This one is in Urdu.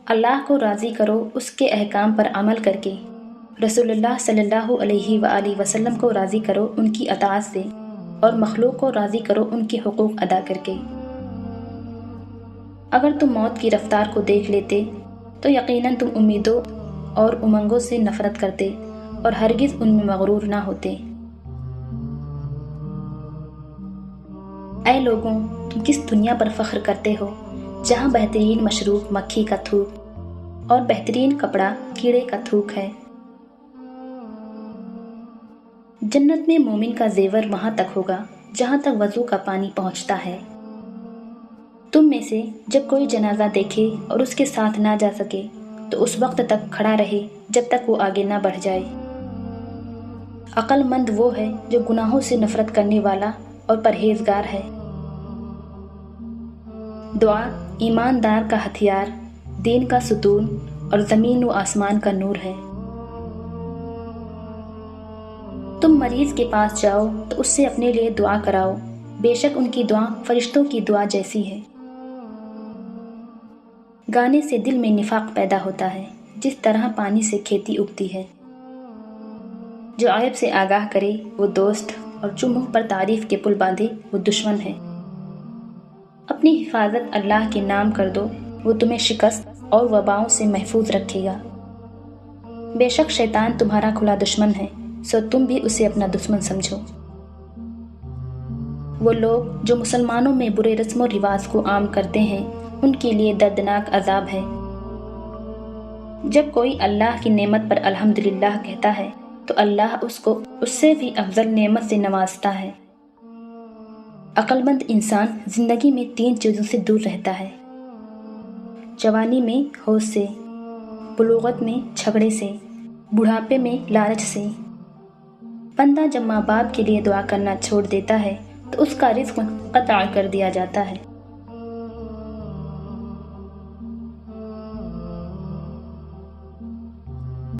اللہ کو راضی کرو اس کے احکام پر عمل کر کے، رسول اللہ صلی اللہ علیہ وآلہ وسلم کو راضی کرو ان کی اطاعت سے، اور مخلوق کو راضی کرو ان کے حقوق ادا کر کے۔ اگر تم موت کی رفتار کو دیکھ لیتے تو یقیناً تم امیدوں اور امنگوں سے نفرت کرتے اور ہرگز ان میں مغرور نہ ہوتے۔ اے لوگوں، تم کس دنیا پر فخر کرتے ہو جہاں بہترین مشروب مکھی کا تھوک اور بہترین کپڑا کیڑے کا تھوک ہے؟ جنت میں مومن کا زیور وہاں تک ہوگا جہاں تک وضو کا پانی پہنچتا ہے۔ تم میں سے جب کوئی جنازہ دیکھے اور اس کے ساتھ نہ جا سکے تو اس وقت تک کھڑا رہے جب تک وہ آگے نہ بڑھ جائے۔ عقل مند وہ ہے جو گناہوں سے نفرت کرنے والا اور پرہیزگار ہے۔ دعا ایماندار کا ہتھیار، دین کا ستون اور زمین و آسمان کا نور ہے۔ تم مریض کے پاس جاؤ تو اس سے اپنے لیے دعا کراؤ، بے شک ان کی دعا فرشتوں کی دعا جیسی ہے۔ گانے سے دل میں نفاق پیدا ہوتا ہے جس طرح پانی سے کھیتی اگتی ہے۔ جو عیب سے آگاہ کرے وہ دوست، اور جو منہ پر تعریف کے پل باندھے وہ دشمن ہے۔ اپنی حفاظت اللہ کے نام کر دو، وہ تمہیں شکست اور وباؤں سے محفوظ رکھے گا۔ بے شک شیطان تمہارا کھلا دشمن ہے، سو تم بھی اسے اپنا دشمن سمجھو۔ وہ لوگ جو مسلمانوں میں برے رسم و رواج کو عام کرتے ہیں ان کے لیے دردناک عذاب ہے۔ جب کوئی اللہ کی نعمت پر الحمدللہ کہتا ہے تو اللہ اس کو اس سے بھی افضل نعمت سے نوازتا ہے۔ عقل مند انسان زندگی میں 3 چیزوں سے دور رہتا ہے: جوانی میں ہوش سے، بلوغت میں جھگڑے سے، بڑھاپے میں لالچ سے۔ بندہ جب ماں باپ کے لیے دعا کرنا چھوڑ دیتا ہے تو اس کا رزق قطع کر دیا جاتا ہے۔